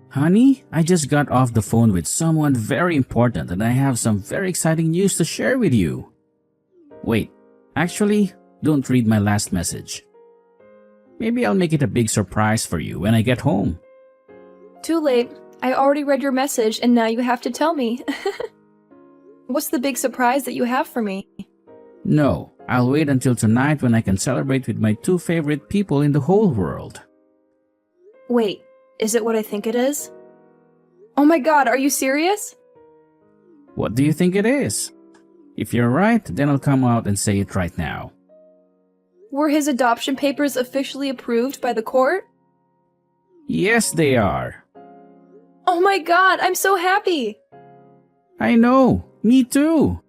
Honey, I just got off the phone with someone very important and I have some very exciting news to share with you. Wait, actually, don't read my last message. Maybe I'll make it a big surprise for you when I get home. Too late. I already read your message and now you have to tell me. What's the big surprise that you have for me? No, I'll wait until tonight when I can celebrate with my two favorite people in the whole world. Wait, is it what I think it is? Oh my god, are you serious? What do you think it is? If you're right, then I'll come out and say it right now. Were his adoption papers officially approved by the court? Yes, they are. Oh my god, I'm so happy! I know, me too.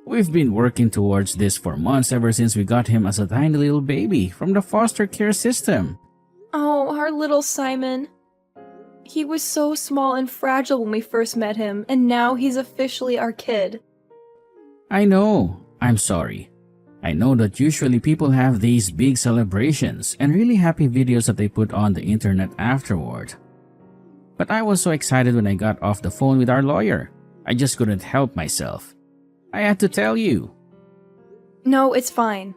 We've been working towards this for months ever since we got him as a tiny little baby from the foster care system. Oh, our little Simon. He was so small and fragile when we first met him, and now he's officially our kid. I know, I'm sorry. I know that usually people have these big celebrations and really happy videos that they put on the internet afterward. But I was so excited when I got off the phone with our lawyer. I just couldn't help myself. I had to tell you. No, it's fine.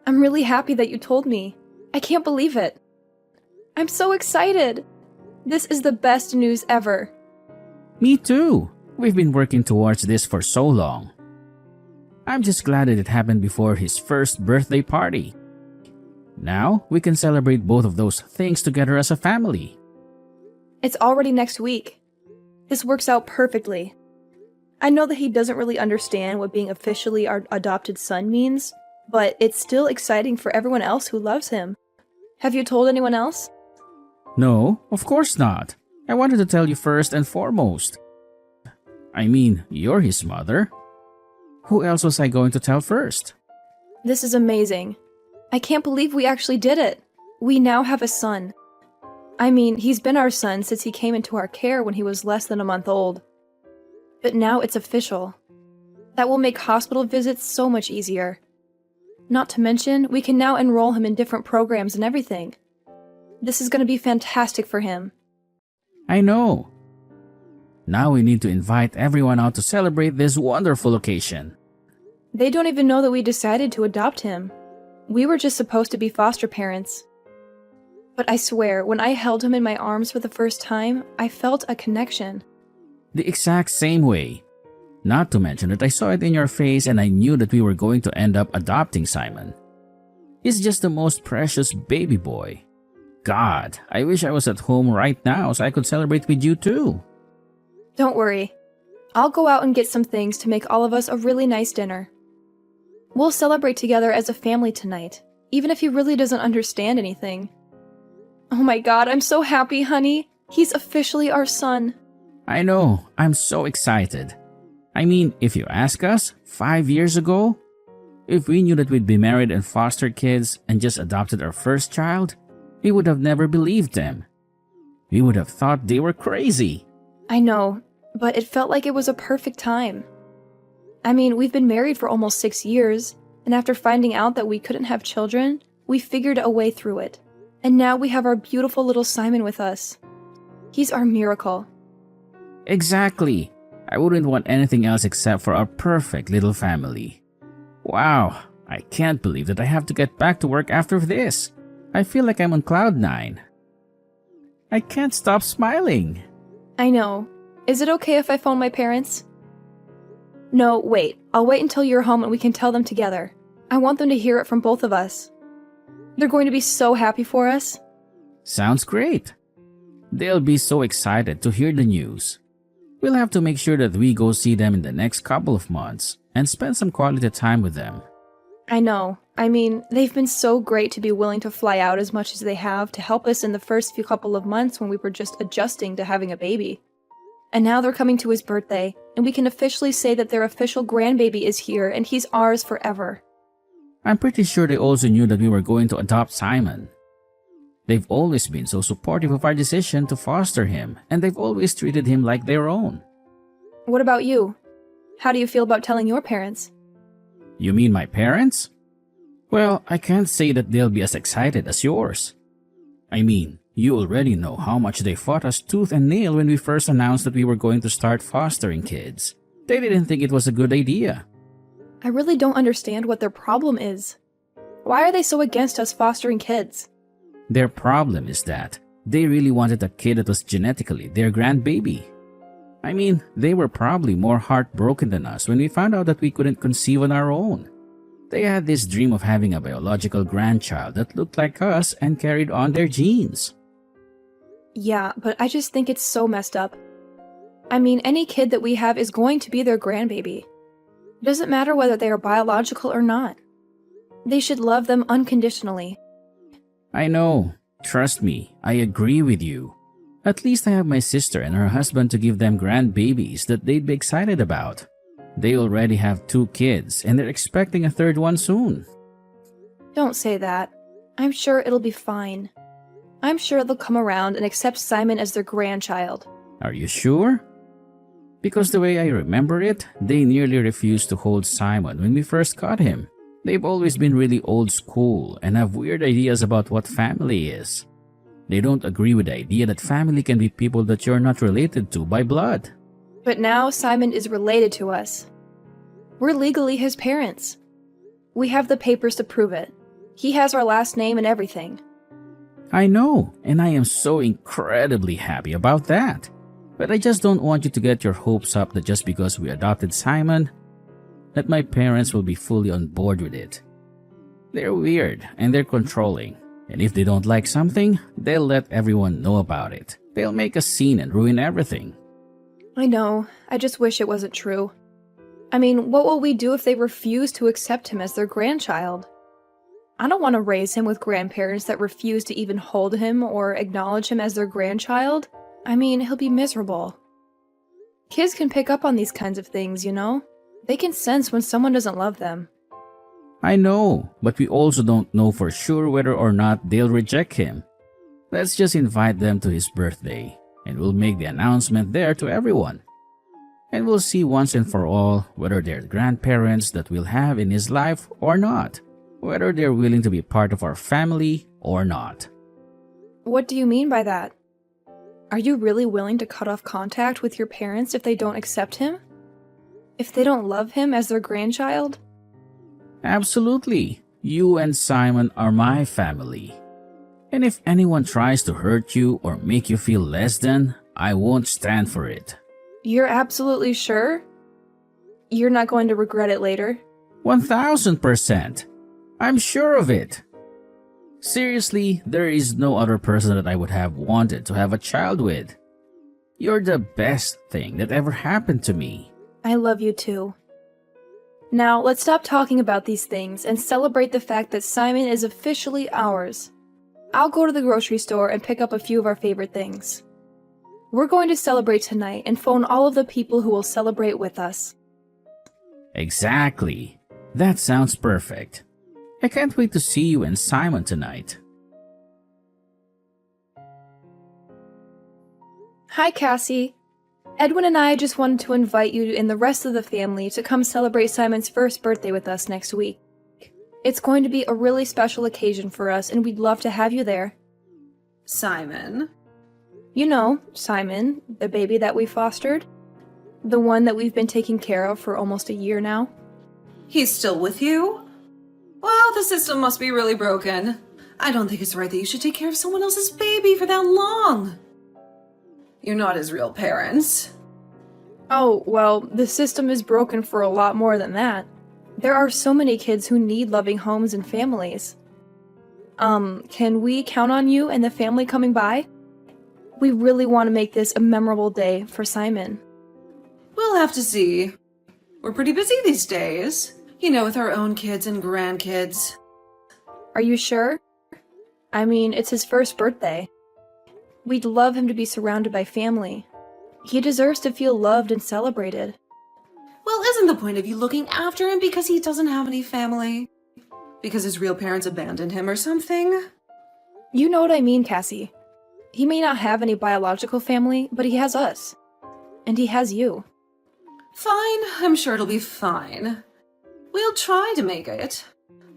I'm really happy that you told me. I can't believe it. I'm so excited. This is the best news ever. Me too. We've been working towards this for so long. I'm just glad that it happened before his first birthday party. Now, we can celebrate both of those things together as a family. It's already next week. This works out perfectly. I know that he doesn't really understand what being officially our adopted son means, but it's still exciting for everyone else who loves him. Have you told anyone else? No, of course not. I wanted to tell you first and foremost. I mean, you're his mother. Who else was I going to tell first? This is amazing. I can't believe we actually did it. We now have a son. I mean, he's been our son since he came into our care when he was less than a month old. But now it's official. That will make hospital visits so much easier. Not to mention, we can now enroll him in different programs and everything. This is going to be fantastic for him. I know. Now we need to invite everyone out to celebrate this wonderful occasion. They don't even know that we decided to adopt him. We were just supposed to be foster parents. But I swear, when I held him in my arms for the first time, I felt a connection. The exact same way. Not to mention that I saw it in your face and I knew that we were going to end up adopting Simon. He's just the most precious baby boy. God, I wish I was at home right now so I could celebrate with you too. Don't worry. I'll go out and get some things to make all of us a really nice dinner. We'll celebrate together as a family tonight, even if he really doesn't understand anything. Oh my god, I'm so happy, honey. He's officially our son. I know, I'm so excited. I mean, if you ask us, 5 years ago, if we knew that we'd be married and foster kids and just adopted our first child, we would have never believed them. We would have thought they were crazy. I know, but it felt like it was a perfect time. I mean, we've been married for almost 6 years, and after finding out that we couldn't have children, we figured a way through it. And now we have our beautiful little Simon with us. He's our miracle. Exactly. I wouldn't want anything else except for our perfect little family. Wow, I can't believe that I have to get back to work after this. I feel like I'm on cloud 9. I can't stop smiling. I know. Is it okay if I phone my parents? No, wait. I'll wait until you're home and we can tell them together. I want them to hear it from both of us. They're going to be so happy for us. Sounds great. They'll be so excited to hear the news. We'll have to make sure that we go see them in the next couple of months and spend some quality time with them. I know. I mean, they've been so great to be willing to fly out as much as they have to help us in the first few couple of months when we were just adjusting to having a baby. And now they're coming to his birthday, and we can officially say that their official grandbaby is here and he's ours forever. I'm pretty sure they also knew that we were going to adopt Simon. They've always been so supportive of our decision to foster him, and they've always treated him like their own. What about you? How do you feel about telling your parents? You mean my parents? Well, I can't say that they'll be as excited as yours. I mean, You already know how much they fought us tooth and nail when we first announced that we were going to start fostering kids. They didn't think it was a good idea. I really don't understand what their problem is. Why are they so against us fostering kids? Their problem is that they really wanted a kid that was genetically their grandbaby. I mean, they were probably more heartbroken than us when we found out that we couldn't conceive on our own. They had this dream of having a biological grandchild that looked like us and carried on their genes. Yeah, but I just think it's so messed up. I mean, any kid that we have is going to be their grandbaby. It doesn't matter whether they are biological or not. They should love them unconditionally. I know. Trust me, I agree with you. At least I have my sister and her husband to give them grandbabies that they'd be excited about. They already have 2 kids and they're expecting a 3rd one soon. Don't say that. I'm sure it'll be fine. I'm sure they'll come around and accept Simon as their grandchild. Are you sure? Because the way I remember it, they nearly refused to hold Simon when we first caught him. They've always been really old school and have weird ideas about what family is. They don't agree with the idea that family can be people that you're not related to by blood. But now Simon is related to us. We're legally his parents. We have the papers to prove it. He has our last name and everything. I know, and I am so incredibly happy about that. But I just don't want you to get your hopes up that just because we adopted Simon, that my parents will be fully on board with it. They're weird and they're controlling, and if they don't like something, they'll let everyone know about it. They'll make a scene and ruin everything. I know, I just wish it wasn't true. I mean, what will we do if they refuse to accept him as their grandchild? I don't want to raise him with grandparents that refuse to even hold him or acknowledge him as their grandchild. I mean, he'll be miserable. Kids can pick up on these kinds of things, you know? They can sense when someone doesn't love them. I know, but we also don't know for sure whether or not they'll reject him. Let's just invite them to his birthday, and we'll make the announcement there to everyone. And we'll see once and for all whether they're grandparents that we'll have in his life or not, whether they're willing to be part of our family or not. What do you mean by that? Are you really willing to cut off contact with your parents if they don't accept him? If they don't love him as their grandchild? Absolutely. You and Simon are my family. And if anyone tries to hurt you or make you feel less than, I won't stand for it. You're absolutely sure? You're not going to regret it later? 1000%. I'm sure of it. Seriously, there is no other person that I would have wanted to have a child with. You're the best thing that ever happened to me. I love you too. Now, let's stop talking about these things and celebrate the fact that Simon is officially ours. I'll go to the grocery store and pick up a few of our favorite things. We're going to celebrate tonight and phone all of the people who will celebrate with us. Exactly. That sounds perfect. I can't wait to see you and Simon tonight. Hi, Cassie. Edwin and I just wanted to invite you and the rest of the family to come celebrate Simon's first birthday with us next week. It's going to be a really special occasion for us, and we'd love to have you there. Simon? You know, Simon, the baby that we fostered. The one that we've been taking care of for almost a year now. He's still with you? Wow, the system must be really broken. I don't think it's right that you should take care of someone else's baby for that long. You're not his real parents. Oh, well, the system is broken for a lot more than that. There are so many kids who need loving homes and families. Can we count on you and the family coming by? We really want to make this a memorable day for Simon. We'll have to see. We're pretty busy these days. You know, with our own kids and grandkids. Are you sure? I mean, it's his first birthday. We'd love him to be surrounded by family. He deserves to feel loved and celebrated. Well, isn't the point of you looking after him because he doesn't have any family? Because his real parents abandoned him or something? You know what I mean, Cassie. He may not have any biological family, but he has us. And he has you. Fine, I'm sure it'll be fine. We'll try to make it.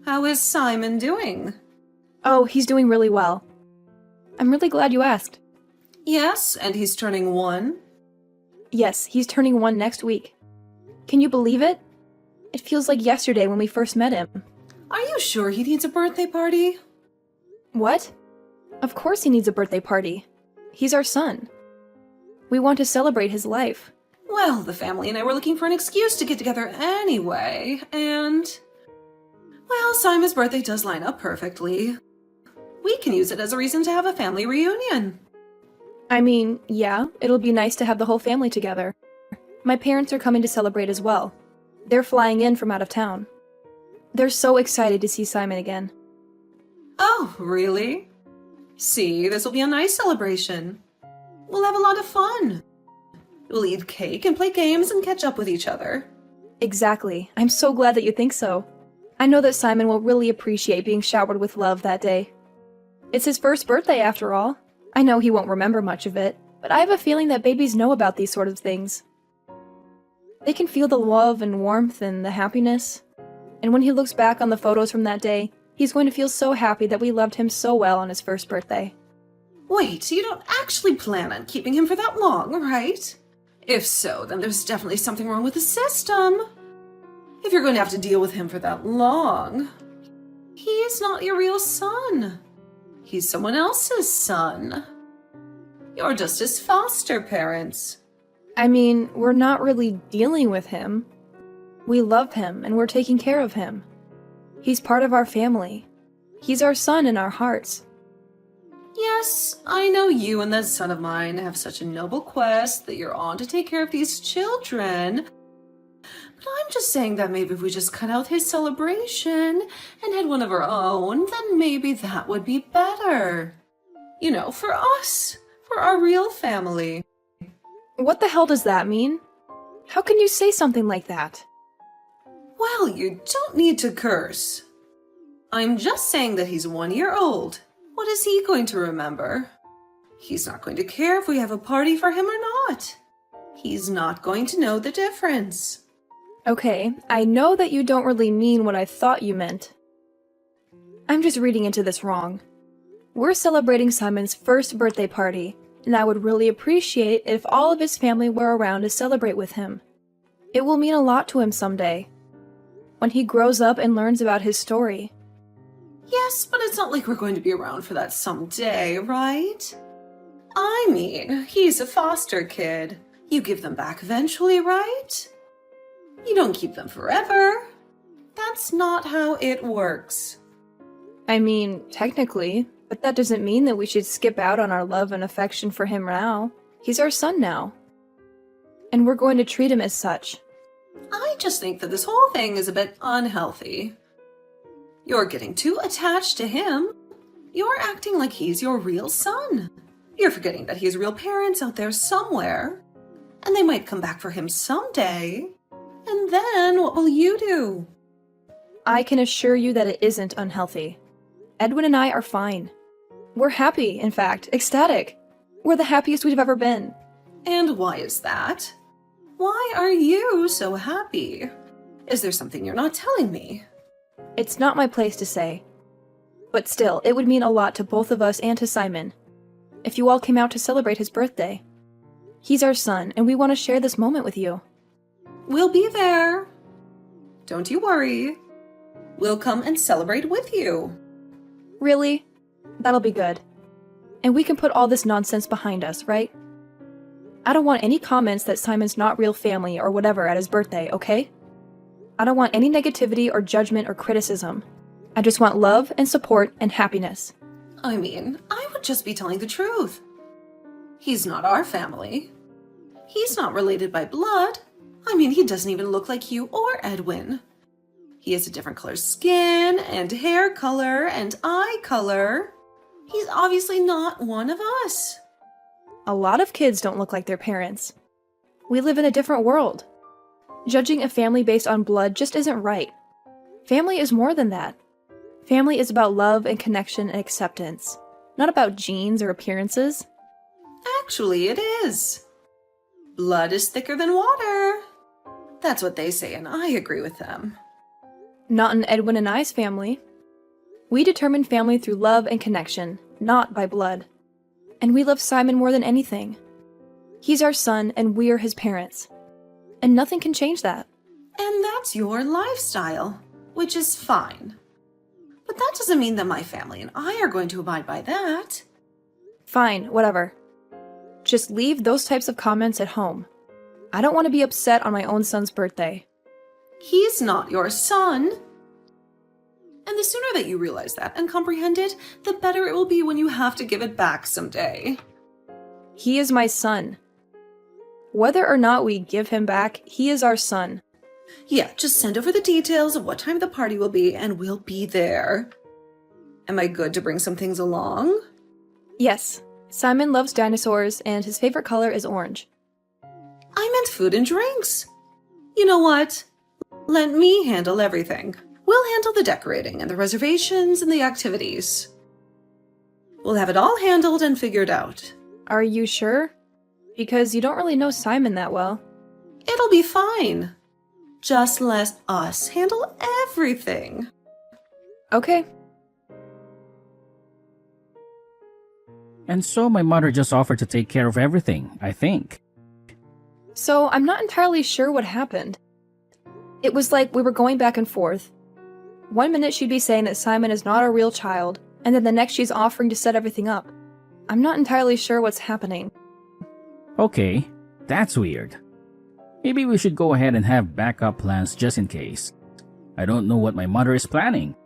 How is Simon doing? Oh, he's doing really well. I'm really glad you asked. Yes, and he's turning 1? Yes, he's turning 1 next week. Can you believe it? It feels like yesterday when we first met him. Are you sure he needs a birthday party? What? Of course he needs a birthday party. He's our son. We want to celebrate his life. Well, the family and I were looking for an excuse to get together anyway, and... Well, Simon's birthday does line up perfectly. We can use it as a reason to have a family reunion. I mean, yeah, it'll be nice to have the whole family together. My parents are coming to celebrate as well. They're flying in from out of town. They're so excited to see Simon again. Oh, really? See, this will be a nice celebration. We'll have a lot of fun. We'll eat cake and play games and catch up with each other. Exactly. I'm so glad that you think so. I know that Simon will really appreciate being showered with love that day. It's his first birthday after all. I know he won't remember much of it, but I have a feeling that babies know about these sort of things. They can feel the love and warmth and the happiness. And when he looks back on the photos from that day, he's going to feel so happy that we loved him so well on his first birthday. Wait, you don't actually plan on keeping him for that long, right? If so, then there's definitely something wrong with the system. If you're going to have to deal with him for that long, he's not your real son. He's someone else's son. You're just his foster parents. I mean, we're not really dealing with him. We love him and we're taking care of him. He's part of our family. He's our son in our hearts. Yes, I know you and that son of mine have such a noble quest that you're on to take care of these children. But I'm just saying that maybe if we just cut out his celebration and had one of our own, then maybe that would be better. You know, for us, for our real family. What the hell does that mean? How can you say something like that? Well, you don't need to curse. I'm just saying that he's 1 year old. What is he going to remember? He's not going to care if we have a party for him or not. He's not going to know the difference. Okay, I know that you don't really mean what I thought you meant. I'm just reading into this wrong. We're celebrating Simon's first birthday party, and I would really appreciate it if all of his family were around to celebrate with him. It will mean a lot to him someday, when he grows up and learns about his story. Yes, but it's not like we're going to be around for that someday, right? I mean, he's a foster kid. You give them back eventually, right? You don't keep them forever. That's not how it works. I mean, technically, but that doesn't mean that we should skip out on our love and affection for him now. He's our son now. And we're going to treat him as such. I just think that this whole thing is a bit unhealthy. You're getting too attached to him. You're acting like he's your real son. You're forgetting that he has real parents out there somewhere. And they might come back for him someday. And then what will you do? I can assure you that it isn't unhealthy. Edwin and I are fine. We're happy, in fact, ecstatic. We're the happiest we've ever been. And why is that? Why are you so happy? Is there something you're not telling me? It's not my place to say. But still, it would mean a lot to both of us and to Simon if you all came out to celebrate his birthday. He's our son, and we want to share this moment with you. We'll be there. Don't you worry. We'll come and celebrate with you. Really? That'll be good. And we can put all this nonsense behind us, right? I don't want any comments that Simon's not real family or whatever at his birthday, okay? I don't want any negativity or judgment or criticism. I just want love and support and happiness. I mean, I would just be telling the truth. He's not our family. He's not related by blood. I mean, he doesn't even look like you or Edwin. He has a different color skin and hair color and eye color. He's obviously not one of us. A lot of kids don't look like their parents. We live in a different world. Judging a family based on blood just isn't right. Family is more than that. Family is about love and connection and acceptance, not about genes or appearances. Actually, it is. Blood is thicker than water. That's what they say, and I agree with them. Not in Edwin and I's family. We determine family through love and connection, not by blood. And we love Simon more than anything. He's our son and we're his parents. And nothing can change that. And that's your lifestyle, which is fine. But that doesn't mean that my family and I are going to abide by that. Fine, whatever. Just leave those types of comments at home. I don't want to be upset on my own son's birthday. He's not your son. And the sooner that you realize that and comprehend it, the better it will be when you have to give it back someday. He is my son. Whether or not we give him back, he is our son. Yeah, just send over the details of what time the party will be and we'll be there. Am I good to bring some things along? Yes, Simon loves dinosaurs and his favorite color is orange. I meant food and drinks. You know what? Let me handle everything. We'll handle the decorating and the reservations and the activities. We'll have it all handled and figured out. Are you sure? Because you don't really know Simon that well. It'll be fine. Just let us handle everything. Okay. And so my mother just offered to take care of everything, I think. So I'm not entirely sure what happened. It was like we were going back and forth. One minute she'd be saying that Simon is not our real child, and then the next she's offering to set everything up. I'm not entirely sure what's happening. Okay, that's weird. Maybe we should go ahead and have backup plans just in case. I don't know what my mother is planning.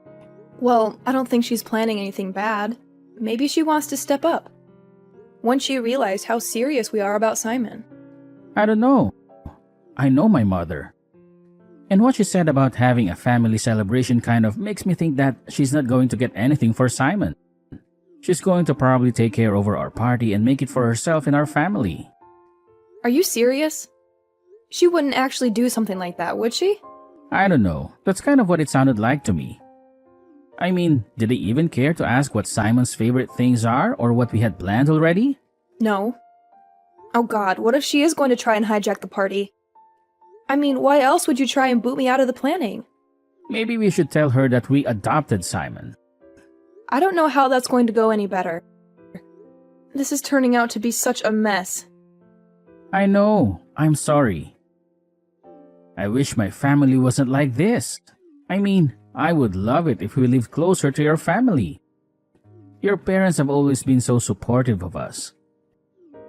Well, I don't think she's planning anything bad. Maybe she wants to step up. Once she realized how serious we are about Simon. I don't know. I know my mother. And what she said about having a family celebration kind of makes me think that she's not going to get anything for Simon. She's going to probably take care over our party and make it for herself and our family. Are you serious? She wouldn't actually do something like that, would she? I don't know. That's kind of what it sounded like to me. I mean, did they even care to ask what Simon's favorite things are or what we had planned already? No. Oh god, what if she is going to try and hijack the party? I mean, why else would you try and boot me out of the planning? Maybe we should tell her that we adopted Simon. I don't know how that's going to go any better. This is turning out to be such a mess. I know. I'm sorry. I wish my family wasn't like this. I mean, I would love it if we lived closer to your family. Your parents have always been so supportive of us.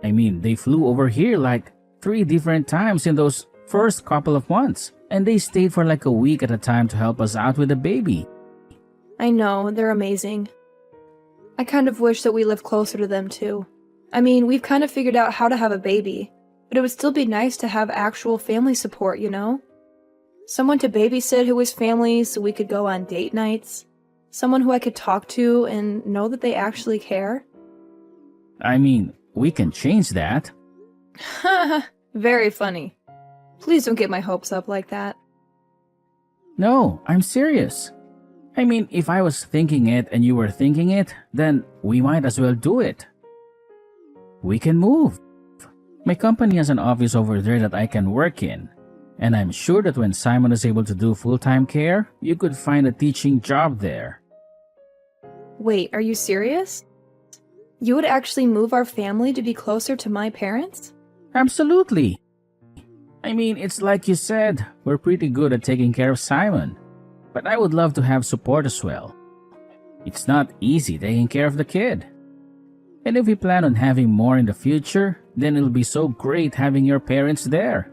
I mean, they flew over here like 3 different times in those first couple of months, and they stayed for like a week at a time to help us out with the baby. I know, they're amazing. I kind of wish that we lived closer to them too. I mean, we've kind of figured out how to have a baby, but it would still be nice to have actual family support, you know? Someone to babysit who was family so we could go on date nights. Someone who I could talk to and know that they actually care. I mean, we can change that. Haha, very funny. Please don't get my hopes up like that. No, I'm serious. I mean, if I was thinking it and you were thinking it, then we might as well do it. We can move. My company has an office over there that I can work in. And I'm sure that when Simon is able to do full-time care, you could find a teaching job there. Wait, are you serious? You would actually move our family to be closer to my parents? Absolutely. I mean, it's like you said, we're pretty good at taking care of Simon. But I would love to have support as well. It's not easy taking care of the kid. And if we plan on having more in the future, then it'll be so great having your parents there.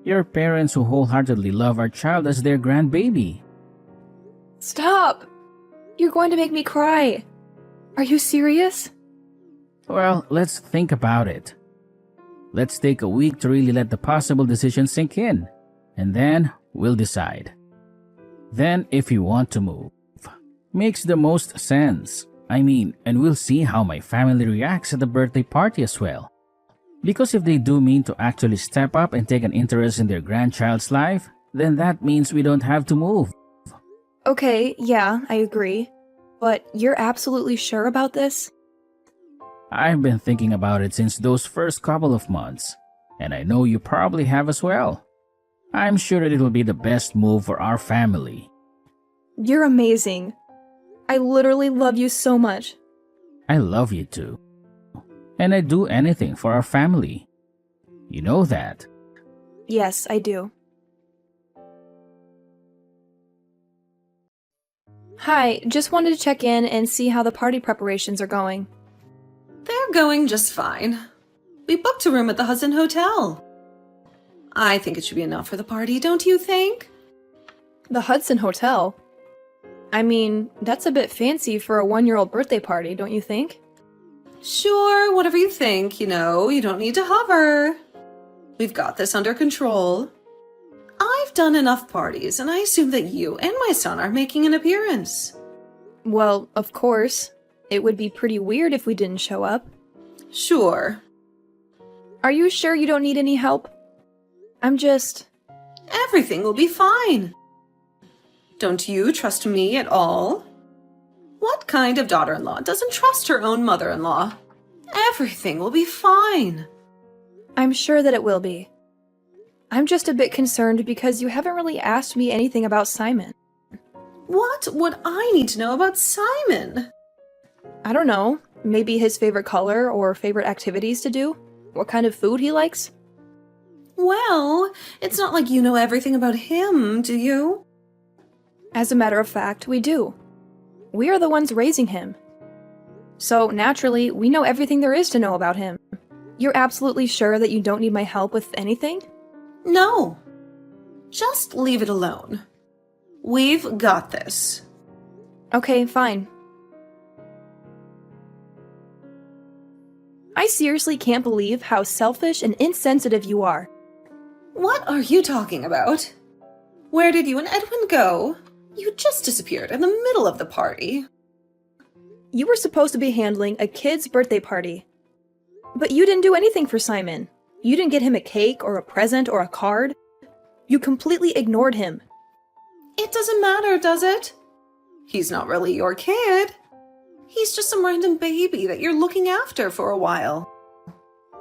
Your parents who wholeheartedly love our child as their grandbaby. Stop! You're going to make me cry. Are you serious? Well, let's think about it. Let's take a week to really let the possible decision sink in. And then we'll decide. Then if you want to move. Makes the most sense. I mean, and we'll see how my family reacts at the birthday party as well. Because if they do mean to actually step up and take an interest in their grandchild's life, then that means we don't have to move. Okay, yeah, I agree. But you're absolutely sure about this? I've been thinking about it since those first couple of months, and I know you probably have as well. I'm sure that it'll be the best move for our family. You're amazing. I literally love you so much. I love you too. And I'd do anything for our family. You know that. Yes, I do. Hi, just wanted to check in and see how the party preparations are going. They're going just fine. We booked a room at the Hudson Hotel. I think it should be enough for the party, don't you think? The Hudson Hotel? I mean, that's a bit fancy for a 1-year-old birthday party, don't you think? Sure, whatever you think, you don't need to hover. We've got this under control. I've done enough parties, and I assume that you and my son are making an appearance. Well, of course. It would be pretty weird if we didn't show up. Sure. Are you sure you don't need any help? Everything will be fine. Don't you trust me at all? What kind of daughter-in-law doesn't trust her own mother-in-law? Everything will be fine. I'm sure that it will be. I'm just a bit concerned because you haven't really asked me anything about Simon. What would I need to know about Simon? I don't know. Maybe his favorite color or favorite activities to do? What kind of food he likes? Well, it's not like you know everything about him, do you? As a matter of fact, we do. We are the ones raising him. So, naturally, we know everything there is to know about him. You're absolutely sure that you don't need my help with anything? No. Just leave it alone. We've got this. Okay, fine. I seriously can't believe how selfish and insensitive you are. What are you talking about? Where did you and Edwin go? You just disappeared in the middle of the party. You were supposed to be handling a kid's birthday party. But you didn't do anything for Simon. You didn't get him a cake or a present or a card. You completely ignored him. It doesn't matter, does it? He's not really your kid. He's just some random baby that you're looking after for a while.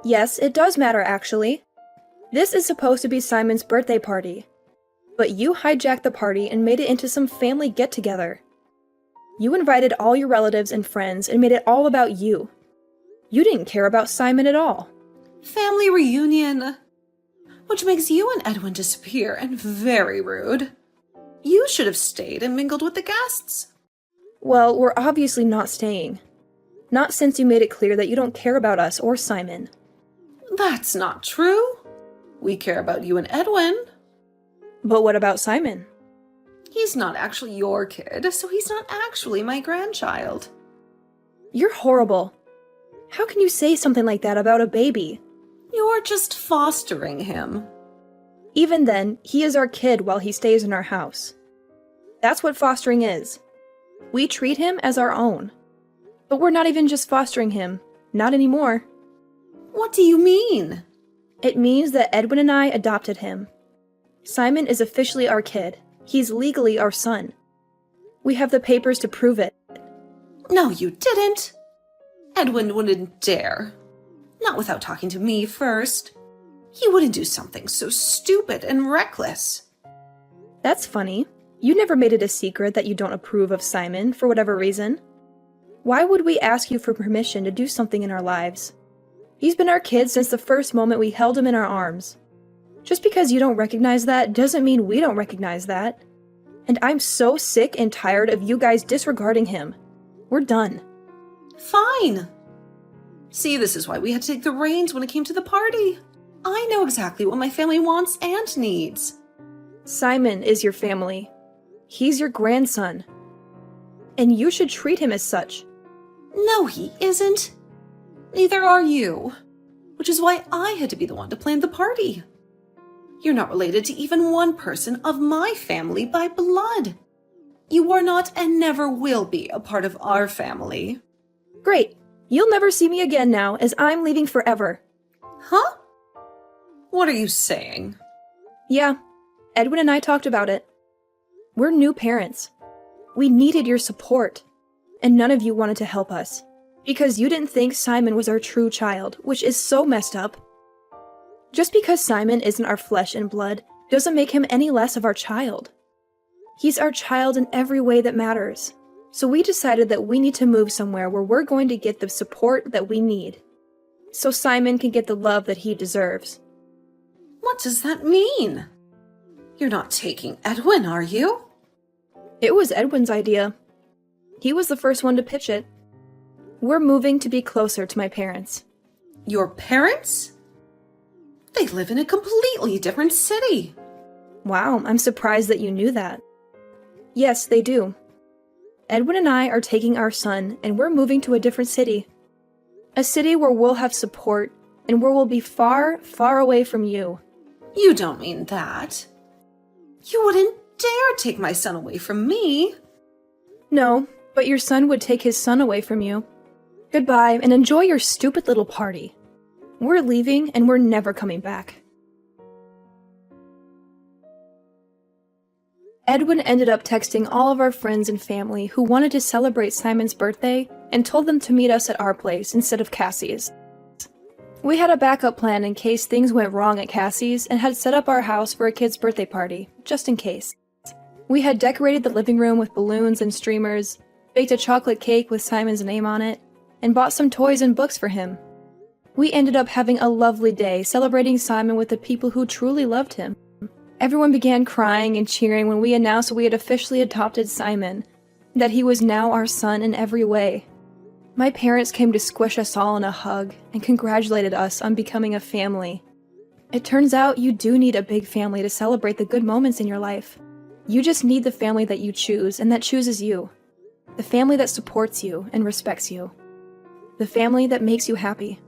Yes, it does matter, actually. This is supposed to be Simon's birthday party. But you hijacked the party and made it into some family get-together. You invited all your relatives and friends and made it all about you. You didn't care about Simon at all. Family reunion. Which makes you and Edwin disappear and very rude. You should have stayed and mingled with the guests. Well, we're obviously not staying. Not since you made it clear that you don't care about us or Simon. That's not true. We care about you and Edwin. But what about Simon? He's not actually your kid, so he's not actually my grandchild. You're horrible. How can you say something like that about a baby? You're just fostering him. Even then, he is our kid while he stays in our house. That's what fostering is. We treat him as our own. But we're not even just fostering him. Not anymore. What do you mean? It means that Edwin and I adopted him. Simon is officially our kid. He's legally our son. We have the papers to prove it. No, you didn't. Edwin wouldn't dare. Not without talking to me first. He wouldn't do something so stupid and reckless. That's funny. You never made it a secret that you don't approve of Simon for whatever reason. Why would we ask you for permission to do something in our lives? He's been our kid since the first moment we held him in our arms. Just because you don't recognize that doesn't mean we don't recognize that. And I'm so sick and tired of you guys disregarding him. We're done. Fine. See, this is why we had to take the reins when it came to the party. I know exactly what my family wants and needs. Simon is your family. He's your grandson. And you should treat him as such. No, he isn't. Neither are you. Which is why I had to be the one to plan the party. You're not related to even one person of my family by blood. You are not and never will be a part of our family. Great. You'll never see me again now, as I'm leaving forever. Huh? What are you saying? Yeah, Edwin and I talked about it. We're new parents. We needed your support, and none of you wanted to help us. Because you didn't think Simon was our true child, which is so messed up. Just because Simon isn't our flesh and blood doesn't make him any less of our child. He's our child in every way that matters. So we decided that we need to move somewhere where we're going to get the support that we need. so Simon can get the love that he deserves. What does that mean? You're not taking Edwin, are you? It was Edwin's idea. He was the first one to pitch it. We're moving to be closer to my parents. Your parents? They live in a completely different city. Wow, I'm surprised that you knew that. Yes, they do. Edwin and I are taking our son, and we're moving to a different city. A city where we'll have support, and where we'll be far, far away from you. You don't mean that. You wouldn't dare take my son away from me. No, but your son would take his son away from you. Goodbye, and enjoy your stupid little party. We're leaving, and we're never coming back. Edwin ended up texting all of our friends and family who wanted to celebrate Simon's birthday and told them to meet us at our place instead of Cassie's. We had a backup plan in case things went wrong at Cassie's and had set up our house for a kid's birthday party, just in case. We had decorated the living room with balloons and streamers, baked a chocolate cake with Simon's name on it, and bought some toys and books for him. We ended up having a lovely day celebrating Simon with the people who truly loved him. Everyone began crying and cheering when we announced we had officially adopted Simon, that he was now our son in every way. My parents came to squish us all in a hug and congratulated us on becoming a family. It turns out you do need a big family to celebrate the good moments in your life. You just need the family that you choose and that chooses you. The family that supports you and respects you. The family that makes you happy.